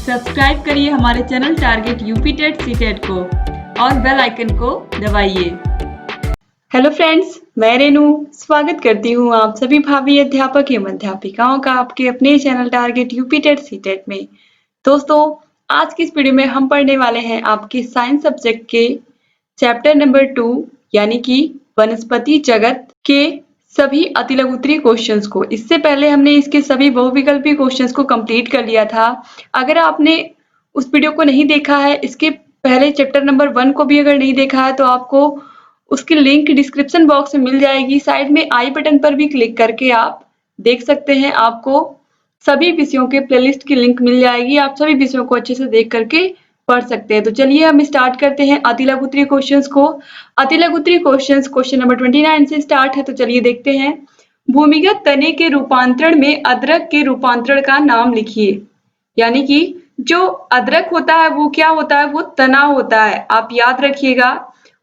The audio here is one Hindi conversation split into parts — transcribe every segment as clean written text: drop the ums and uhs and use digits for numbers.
सब्सक्राइब करिए हमारे channel target UP TET CTET को और बेल आइकन को दबाइए। हेलो फ्रेंड्स, मैं रेनू स्वागत करती हूँ आप सभी भावी अध्यापक एवं अध्यापिकाओं का आपके अपने channel target UP TET CTET में। दोस्तों, आज की इस वीडियो में हम पढ़ने वाले हैं आपके साइंस सब्जेक्ट के चैप्टर नंबर 2 यानी कि वनस्पति जगत के सभी अतिलघु उत्तरीय क्वेश्चंस को। इससे पहले हमने इसके सभी बहुविकल्पीय क्वेश्चंस को कंप्लीट कर लिया था। अगर आपने उस वीडियो को नहीं देखा है, इसके पहले चैप्टर नंबर 1 को भी अगर नहीं देखा है, तो आपको उसकी लिंक डिस्क्रिप्शन बॉक्स में मिल जाएगी। साइड में आई बटन पर भी क्लिक करके आप देख सकते हैं। आपको सभी विषयों के प्लेलिस्ट की लिंक मिल जाएगी। आप सभी विषयों को अच्छे से देख करके पढ़ सकते हैं। तो चलिए हम स्टार्ट करते हैं अतिलघु उत्तरीय क्वेश्चंस को। अतिलघु उत्तरीय क्वेश्चंस क्वेश्चन नंबर 29 से स्टार्ट है। तो चलिए देखते हैं। भूमिगत तने के रूपांतरण में अदरक के रूपांतरण का नाम लिखिए। यानी कि जो अदरक होता है वो क्या होता है, वो तना होता है, आप याद रखिएगा।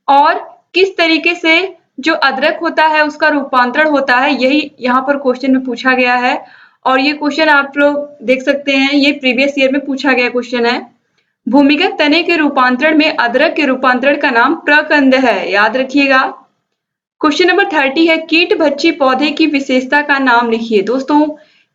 और किस तरीके से जो अदरक होता है उसका रूपांतरण होता है, यही यहाँ पर क्वेश्चन में पूछा गया है। और ये क्वेश्चन आप लोग देख सकते हैं, ये प्रीवियस ईयर में पूछा गया क्वेश्चन है। भूमिगत तने के रूपांतरण में अदरक के रूपांतरण का नाम प्रकंद है, याद रखिएगा। क्वेश्चन नंबर 30 है, कीट भक्षी पौधे की विशेषता का नाम लिखिए। दोस्तों,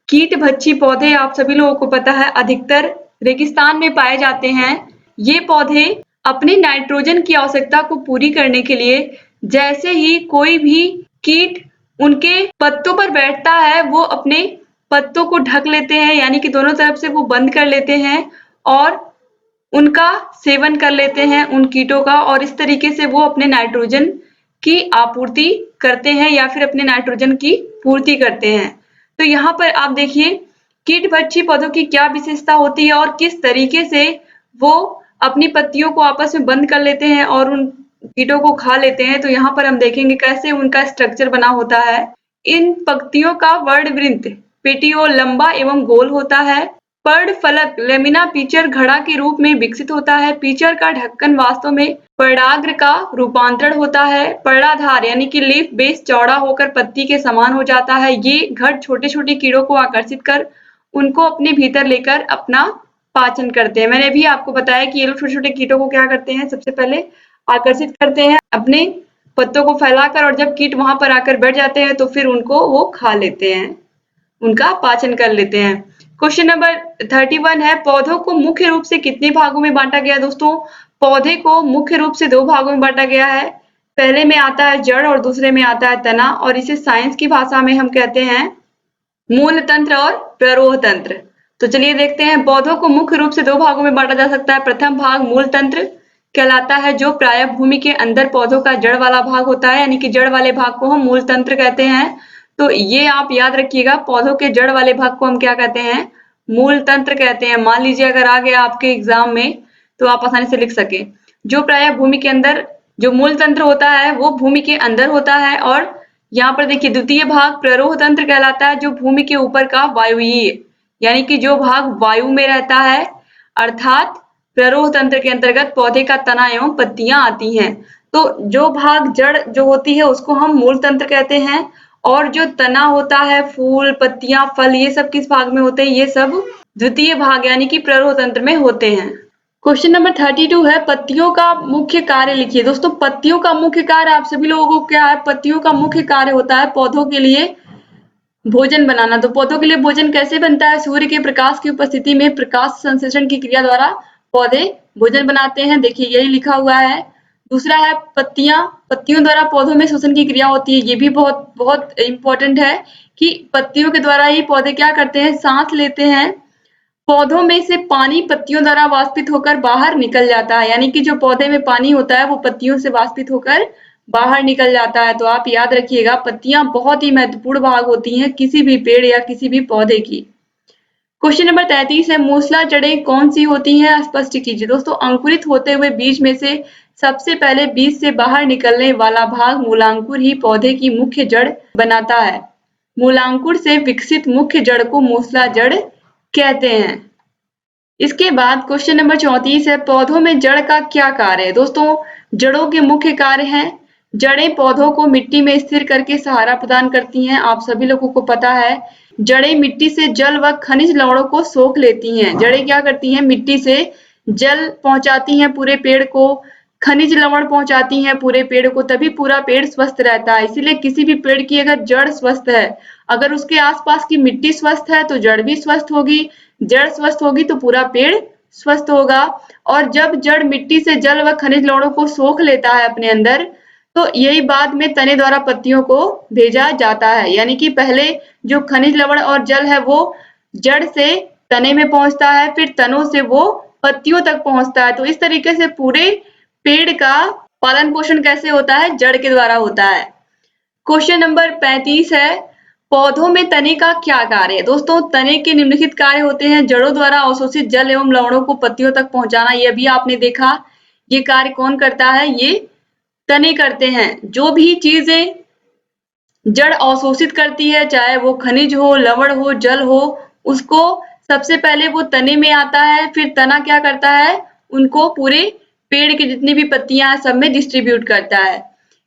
कीट भक्षी पौधे आप सभी लोगों को पता है अधिकतर रेगिस्तान में पाए जाते हैं। ये पौधे अपने नाइट्रोजन की आवश्यकता को पूरी करने के लिए जैसे ही कोई भी कीट उनके पत्तों पर बैठता है, वो अपने पत्तों को ढक लेते हैं, यानी कि दोनों तरफ से वो बंद कर लेते हैं और उनका सेवन कर लेते हैं उन कीटों का। और इस तरीके से वो अपने नाइट्रोजन की आपूर्ति करते हैं या फिर अपने नाइट्रोजन की पूर्ति करते हैं। तो यहाँ पर आप देखिए कीट भक्षी पौधों की क्या विशेषता होती है और किस तरीके से वो अपनी पत्तियों को आपस में बंद कर लेते हैं और उन कीटों को खा लेते हैं। तो यहाँ पर हम देखेंगे कैसे उनका स्ट्रक्चर बना होता है। इन पंक्तियों का वर्णवृत्त पेटियोल लंबा एवं गोल होता है। पर्ण फलक लेमिना पिचर घड़ा के रूप में विकसित होता है। पिचर का ढक्कन वास्तव में पर्णाग्र का रूपांतरण होता है। पर्णाधार यानी कि लीफ बेस चौड़ा होकर पत्ती के समान हो जाता है। ये घड़ छोटे छोटे कीड़ों को आकर्षित कर उनको अपने भीतर लेकर अपना पाचन करते हैं। मैंने भी आपको बताया कि ये लोग छोटे छोटे कीटों को क्या करते हैं, सबसे पहले आकर्षित करते हैं अपने पत्तों को फैलाकर, और जब कीट वहां पर आकर बैठ जाते हैं तो फिर उनको वो खा लेते हैं, उनका पाचन कर लेते हैं। क्वेश्चन नंबर 31 है, पौधों को मुख्य रूप से कितने भागों में बांटा गया। दोस्तों, पौधे को मुख्य रूप से 2 भागों में बांटा गया है। पहले में आता है जड़ और दूसरे में आता है तना, और इसे साइंस की भाषा में हम कहते हैं मूल तंत्र और प्ररोह तंत्र। तो चलिए देखते हैं। पौधों को मुख्य रूप से 2 भागों में बांटा जा सकता है। प्रथम भाग मूल तंत्र कहलाता है, जो प्रायः भूमि के अंदर पौधों का जड़ वाला भाग होता है, यानी कि जड़ वाले भाग को हम मूल तंत्र कहते हैं। तो ये आप याद रखिएगा, पौधों के जड़ वाले भाग को हम क्या कहते हैं, मूल तंत्र कहते हैं। मान लीजिए अगर आ गया आपके एग्जाम में तो आप आसानी से लिख सके। जो प्रायः भूमि के अंदर जो मूल तंत्र होता है वो भूमि के अंदर होता है। और यहाँ पर देखिए द्वितीय भाग प्ररोह तंत्र कहलाता है, जो भूमि के ऊपर का वायुवीय यानी कि जो भाग वायु में रहता है, अर्थात प्ररोह तंत्र के अंतर्गत पौधे का तना एवं पत्तियां आती हैं। तो जो भाग जड़ जो होती है उसको हम मूल तंत्र कहते हैं, और जो तना होता है, फूल पत्तियां फल, ये सब किस भाग में होते हैं, ये सब द्वितीय भाग यानी कि प्ररोह तंत्र में होते हैं। क्वेश्चन नंबर 32 है, पत्तियों का मुख्य कार्य लिखिए। दोस्तों, पत्तियों का मुख्य कार्य आप सभी लोगों को क्या है, पत्तियों का मुख्य कार्य होता है पौधों के लिए भोजन बनाना। तो पौधों के लिए भोजन कैसे बनता है, सूर्य के प्रकाश की उपस्थिति में प्रकाश संश्लेषण की क्रिया द्वारा पौधे भोजन बनाते हैं। देखिए यही लिखा हुआ है। दूसरा है पत्तियों द्वारा पौधों में श्वसन की क्रिया होती है। ये भी बहुत बहुत इंपॉर्टेंट है कि पत्तियों के द्वारा ही पौधे क्या करते हैं, सांस लेते हैं। पौधों में से पानी पत्तियों द्वारा वाष्पित होकर बाहर निकल जाता है, यानी कि जो पौधे में पानी होता है वो पत्तियों से वाष्पित होकर बाहर निकल जाता है। तो आप याद रखिएगा, पत्तियां बहुत ही महत्वपूर्ण भाग होती हैं किसी भी पेड़ या किसी भी पौधे की। क्वेश्चन नंबर 33 है, मूसला जड़ें कौन सी होती हैं, स्पष्ट कीजिए। दोस्तों, अंकुरित होते हुए बीज में से सबसे पहले बीज से बाहर निकलने वाला भाग मूलांकुर ही पौधे की मुख्य जड़ बनाता है। मूलांकुर से विकसित मुख्य जड़ को मूसला जड़ कहते हैं। इसके बाद क्वेश्चन नंबर 34 है, पौधों में जड़ का क्या कार्य है। दोस्तों, जड़ों के मुख्य कार्य हैं, जड़ें पौधों को मिट्टी में स्थिर करके सहारा प्रदान करती हैं। आप सभी लोगों को पता है जड़ें मिट्टी से जल व खनिज लवणों को सोख लेती हैं। जड़ें क्या करती हैं? मिट्टी से जल पहुंचाती हैं पूरे पेड़ को, खनिज लवण पहुंचाती हैं पूरे पेड़ को, तभी पूरा पेड़ स्वस्थ रहता है। इसीलिए किसी भी पेड़ की अगर जड़ स्वस्थ है, अगर उसके आसपास की मिट्टी स्वस्थ है तो जड़ भी स्वस्थ होगी, जड़ स्वस्थ होगी तो पूरा पेड़ स्वस्थ होगा। और जब जड़ मिट्टी से जल व खनिज लवणों को सोख लेता है अपने अंदर, तो यही बाद में तने द्वारा पत्तियों को भेजा जाता है। यानी कि पहले जो खनिज लवण और जल है वो जड़ से तने में पहुंचता है, फिर तनों से वो पत्तियों तक पहुंचता है। तो इस तरीके से पूरे पेड़ का पालन पोषण कैसे होता है? जड़ के द्वारा होता है। क्वेश्चन नंबर 35 है, पौधों में तने का क्या कार्य है? दोस्तों, तने के निम्नलिखित कार्य होते हैं। जड़ों द्वारा अवशोषित जल एवं लवणों को पत्तियों तक पहुंचाना, यह भी आपने देखा। ये कार्य कौन करता है? ये तने करते हैं। जो भी चीजें जड़ अवशोषित करती है, चाहे वो खनिज हो, लवण हो, जल हो, उसको सबसे पहले वो तने में आता है, फिर तना क्या करता है? उनको पूरे पेड़ की जितनी भी पत्तियां हैं सब में डिस्ट्रीब्यूट करता है।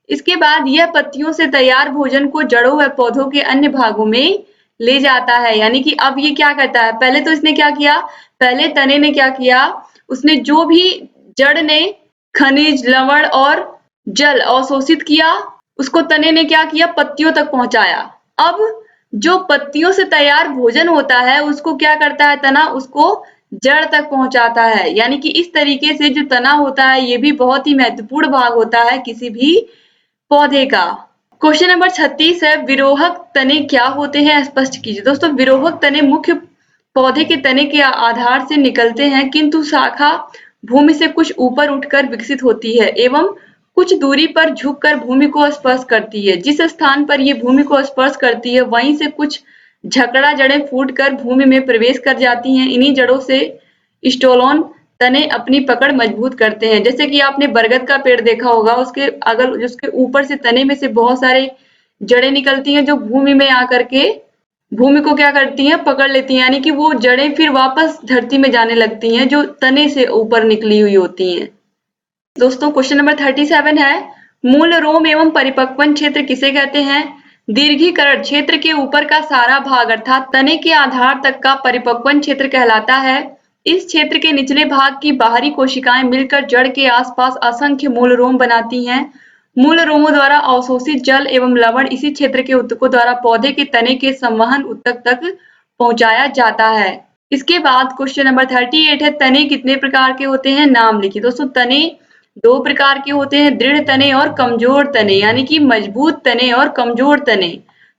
इसके बाद यह पत्तियों से तैयार भोजन को जड़ों व पौधों के अन्य भागों में ले जाता है। यानी कि अब ये क्या करता है? पहले तो इसने क्या किया? पहले तने ने क्या किया? उसने जो भी जड़ ने खनिज, लवण और जल अवशोषित किया, उसको तने ने क्या किया? पत्तियों तक पहुंचाया। अब जो पत्तियों से तैयार भोजन होता है उसको क्या करता है तना? उसको जड़ तक पहुंचाता है। यानी कि इस तरीके से जो तना होता है ये भी बहुत ही महत्वपूर्ण भाग होता है किसी भी पौधे का। क्वेश्चन नंबर 36 है, विरोहक तने क्या होते हैं? स्पष्ट कीजिए। दोस्तों, विरोहक तने मुख्य पौधे के तने के आधार से निकलते हैं, किंतु शाखा भूमि से कुछ ऊपर उठकर विकसित होती है एवं कुछ दूरी पर झुककर भूमि को स्पर्श करती है। जिस स्थान पर ये भूमि को स्पर्श करती है वहीं से कुछ झकड़ा जड़ें फूटकर भूमि में प्रवेश कर जाती हैं। इन्हीं जड़ों से स्टोलोन तने अपनी पकड़ मजबूत करते हैं। जैसे कि आपने बरगद का पेड़ देखा होगा, उसके अगर उसके ऊपर से तने में से बहुत सारे जड़ें निकलती हैं जो भूमि में आकर के भूमि को क्या करती हैं? पकड़ लेती हैं। यानी कि वो जड़ें फिर वापस धरती में जाने लगती हैं जो तने से ऊपर निकली हुई होती हैं। दोस्तों, क्वेश्चन नंबर 37 है, मूल रोम एवं परिपक्वन क्षेत्र किसे कहते हैं? दीर्घीकरण क्षेत्र के ऊपर का सारा भाग अर्थात तने के आधार तक का परिपक्वन क्षेत्र कहलाता है। इस क्षेत्र के निचले भाग की बाहरी कोशिकाएं मिलकर जड़ के आसपास असंख्य मूल रोम बनाती हैं। मूल रोमों द्वारा अवशोषित जल एवं लवण इसी क्षेत्र के ऊतकों द्वारा पौधे के तने के संवहन ऊतक तक पहुंचाया जाता है। इसके बाद क्वेश्चन नंबर 38 है, तने कितने प्रकार के होते हैं? नाम लिखिए। दोस्तों, तने दो प्रकार के होते हैं, दृढ़ तने और कमजोर तने। यानी कि मजबूत तने और कमजोर तने।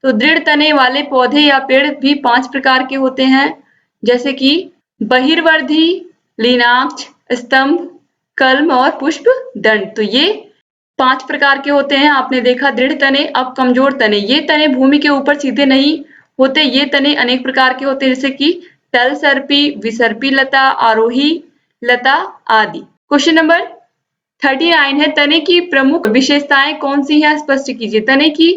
तो दृढ़ तने वाले पौधे या पेड़ भी 5 प्रकार के होते हैं, जैसे कि बहिर्वर्धी, लीनाक्ष, स्तंभ, कलम और पुष्प दंड। तो ये 5 प्रकार के होते हैं। आपने देखा दृढ़ तने। अब कमजोर तने, ये तने भूमि के ऊपर सीधे नहीं होते, ये तने अनेक प्रकार के होते हैं, जैसे कि तल सर्पी, विसर्पी लता, आरोही लता आदि। क्वेश्चन नंबर 39 है, तने की प्रमुख विशेषताएं कौन सी हैं? स्पष्ट कीजिए। तने की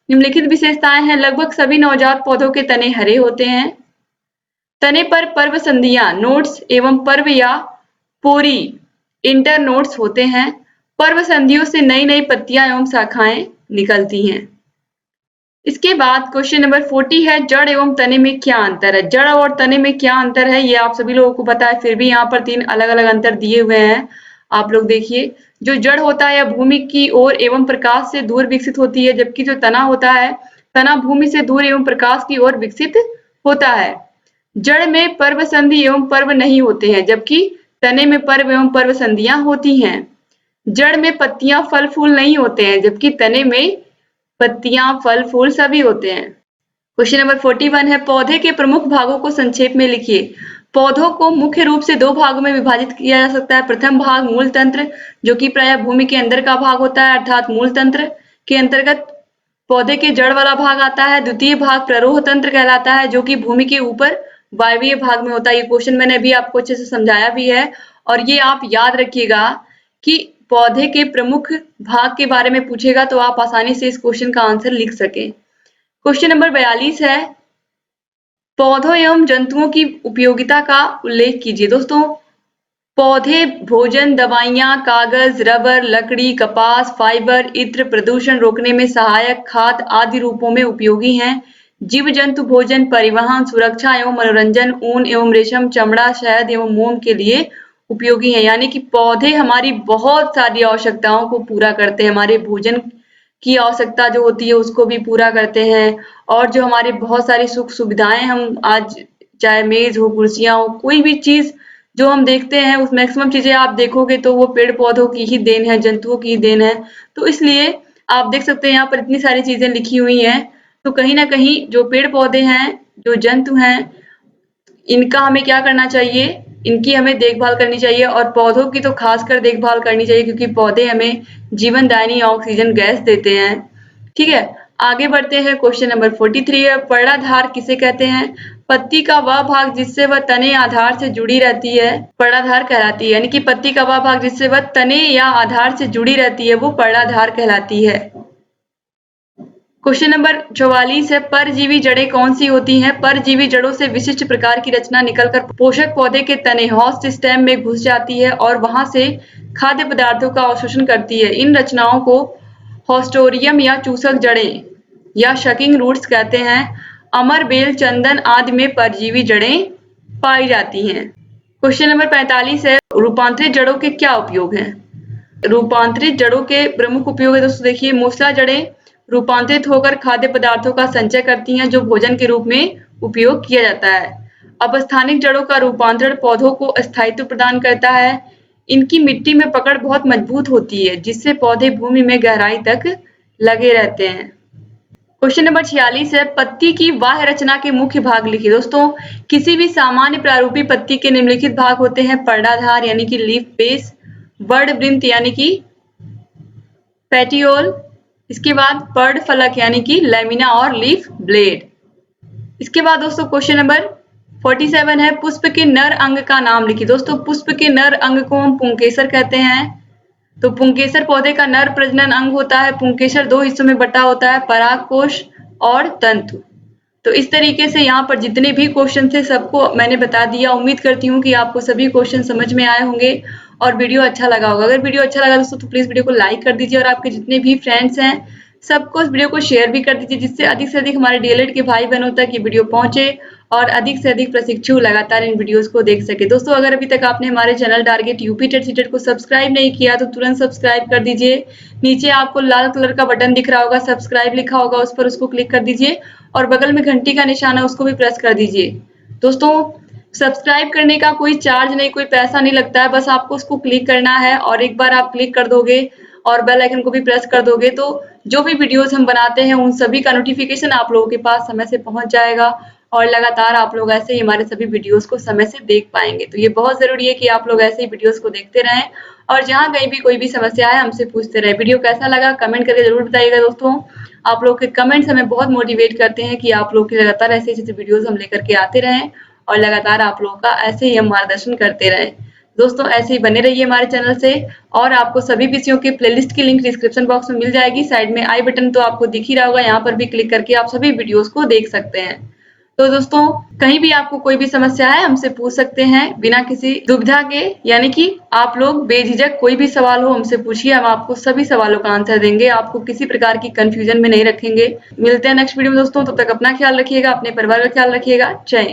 निम्नलिखित विशेषताएं हैं, लगभग सभी नवजात पौधों के तने हरे होते हैं। तने पर पर्व संधियां, नोड्स एवं पर्व या पोरी, इंटरनोड्स होते हैं। पर्व संधियों से नई नई पत्तियां एवं शाखाएं निकलती हैं। इसके बाद क्वेश्चन नंबर 40 है, जड़ एवं तने में क्या अंतर है? जड़ और तने में क्या अंतर है ये आप सभी लोगों को पता है, फिर भी यहाँ पर 3 अलग अलग अंतर दिए हुए हैं। आप लोग देखिए, जो जड़ होता है यह भूमि की ओर एवं प्रकाश से दूर विकसित होती है, जबकि जो तना होता है, तना भूमि से दूर एवं प्रकाश की ओर विकसित होता है। जड़ में पर्व संधि एवं पर्व नहीं होते हैं, जबकि तने में पर्व एवं पर्व संधियां होती हैं। जड़ में पत्तियां, फल, फूल नहीं होते हैं, जबकि तने में पत्तियां, फल, फूल सभी होते हैं। क्वेश्चन नंबर 41 है, पौधे के प्रमुख भागों को संक्षेप में लिखिए। पौधों को मुख्य रूप से 2 भागों में विभाजित किया जा सकता है। प्रथम भाग मूल तंत्र, जो कि प्रायः भूमि के अंदर का भाग होता है, अर्थात मूल तंत्र के अंतर्गत पौधे के जड़ वाला भाग आता है। द्वितीय भाग प्ररोह तंत्र कहलाता है, जो कि भूमि के ऊपर वायवीय भाग में होता है। ये क्वेश्चन मैंने अभी आपको अच्छे से समझाया भी है, और ये आप याद रखिएगा कि पौधे के प्रमुख भाग के बारे में पूछेगा तो आप आसानी से इस क्वेश्चन का आंसर लिख सकें। क्वेश्चन नंबर 42 है, पौधों एवं जंतुओं की उपयोगिता का उल्लेख कीजिए। दोस्तों, पौधे भोजन, दवाइयां, कागज, रबर, लकड़ी, कपास, फाइबर, इत्र, प्रदूषण रोकने में सहायक, खाद आदि रूपों में उपयोगी हैं। जीव जंतु भोजन, परिवहन, सुरक्षा एवं मनोरंजन, ऊन एवं रेशम, चमड़ा, शहद एवं मोम के लिए उपयोगी है। यानी कि पौधे हमारी बहुत सारी आवश्यकताओं को पूरा करते हैं। हमारे भोजन की आवश्यकता जो होती है उसको भी पूरा करते हैं, और जो हमारे बहुत सारी सुख सुविधाएं हम आज, चाहे मेज हो, कुर्सियां हो, कोई भी चीज जो हम देखते हैं उस मैक्सिमम चीजें आप देखोगे तो वो पेड़ पौधों की ही देन है, जंतुओं की देन है। तो इसलिए आप देख सकते हैं यहाँ पर इतनी सारी चीजें लिखी हुई हैं। तो कहीं ना कहीं जो पेड़ पौधे हैं, जो जंतु हैं, इनका हमें क्या करना चाहिए, इनकी हमें देखभाल करनी चाहिए, और पौधों की तो खासकर देखभाल करनी चाहिए क्योंकि पौधे हमें जीवनदायिनी ऑक्सीजन गैस देते हैं। ठीक है, आगे बढ़ते हैं। क्वेश्चन नंबर 43 है, पर्णाधार किसे कहते हैं? पत्ती का वह भाग जिससे वह तने आधार से जुड़ी रहती है पर्णाधार कहलाती है। यानी कि पत्ती का वह भाग जिससे वह तने या आधार से जुड़ी रहती है वो पर्णाधार कहलाती है। क्वेश्चन नंबर 44 है, परजीवी जड़ें कौन सी होती हैं? परजीवी जड़ों से विशिष्ट प्रकार की रचना निकलकर पोषक पौधे के तने होस्ट स्टेम में घुस जाती है और वहां से खाद्य पदार्थों का अवशोषण करती है। इन रचनाओं को होस्टोरियम या चूसक जड़ें या शकिंग रूट्स कहते हैं। अमर, बेल, चंदन आदि में परजीवी जड़ें पाई जाती हैं। क्वेश्चन नंबर 45 है, रूपांतरित जड़ों के क्या उपयोग हैं? रूपांतरित जड़ों के प्रमुख उपयोग है दोस्तों, देखिए, मूसला जड़ें रूपांतरित होकर खाद्य पदार्थों का संचय करती हैं जो भोजन के रूप में उपयोग किया जाता है। अपस्थानिक जड़ों का रूपांतरण पौधों को स्थायित्व प्रदान करता है। इनकी मिट्टी में पकड़ बहुत मजबूत होती है जिससे पौधे भूमि में गहराई तक लगे रहते हैं। क्वेश्चन नंबर 46 है, पत्ती की बाह्य रचना के मुख्य भाग लिखिए। दोस्तों, किसी भी सामान्य प्रारूपी पत्ती के निम्नलिखित भाग होते हैं: पर्णाधार यानी कि लीफ बेस, बर्ड वृंत यानी कि पेटियोल, इसके बाद पर्ड फलक यानी कि लैमिना और लीफ ब्लेड। इसके बाद दोस्तों क्वेश्चन नंबर 47 है, पुष्प के नर अंग का नाम लिखिए। दोस्तों, पुष्प के नर अंग को हम पुंकेसर कहते हैं। तो पुंकेसर पौधे का नर प्रजनन अंग होता है। पुंकेसर दो हिस्सों में बटा होता है, परागकोश और तंतु। तो इस तरीके से यहाँ पर जितने भी क्वेश्चन थे सबको मैंने बता दिया। उम्मीद करती हूँ कि आपको सभी क्वेश्चन समझ में आए होंगे और वीडियो अच्छा लगा होगा। अगर वीडियो अच्छा लगा दोस्तों तो प्लीज वीडियो को लाइक कर दीजिए और आपके जितने भी फ्रेंड्स हैं सबको इस वीडियो को शेयर भी कर दीजिए, जिससे अधिक से अधिक हमारे डीएलएड के भाई बहनों तक ये वीडियो पहुंचे और अधिक से अधिक प्रशिक्षु लगातार इन वीडियोस को देख सके। दोस्तों, अगर अभी तक आपने हमारे channel target UP TET CTET को सब्सक्राइब नहीं किया तो तुरंत सब्सक्राइब कर दीजिए। नीचे आपको लाल कलर का बटन दिख रहा होगा, सब्सक्राइब लिखा होगा, उस पर उसको क्लिक कर दीजिए और बगल में घंटी का निशान है उसको भी प्रेस कर दीजिए। दोस्तों, सब्सक्राइब करने का कोई चार्ज नहीं, कोई पैसा नहीं लगता है, बस आपको उसको क्लिक करना है और एक बार आप क्लिक कर दोगे और बेल आइकन को भी प्रेस कर दोगे तो जो भी वीडियोस हम बनाते हैं उन सभी का नोटिफिकेशन आप लोगों के पास समय से पहुंच जाएगा और लगातार आप लोग ऐसे ही हमारे सभी वीडियोस को समय से देख पाएंगे। तो ये बहुत जरूरी है कि आप लोग ऐसे ही वीडियोस को देखते रहें और जहां कहीं भी कोई भी समस्या है हमसे पूछते रहे। वीडियो कैसा लगा कमेंट करके जरूर बताइएगा। दोस्तों, आप लोग के कमेंट्स हमें बहुत मोटिवेट करते हैं कि आप लोग की लगातार ऐसे ऐसे वीडियोस हम लेकर के आते रहें और लगातार आप लोगों का ऐसे ही हम मार्गदर्शन करते रहें। दोस्तों, ऐसे ही बने रहिए हमारे चैनल से और आपको सभी विषयों के प्लेलिस्ट की लिंक डिस्क्रिप्शन बॉक्स में मिल जाएगी। साइड में आई बटन तो आपको दिख ही रहा होगा, यहाँ पर भी क्लिक करके आप सभी वीडियोस को देख सकते हैं। तो दोस्तों, कहीं भी आपको कोई भी समस्या है हमसे पूछ सकते हैं बिना किसी दुविधा के, यानी कि आप लोग बेझिझक कोई भी सवाल हो हमसे पूछिए, हम आपको सभी सवालों का आंसर देंगे, आपको किसी प्रकार की कंफ्यूजन में नहीं रखेंगे। मिलते हैं नेक्स्ट वीडियो में दोस्तों, तब तक अपना ख्याल रखिएगा, अपने परिवार का ख्याल रखिएगा। जय हिंद।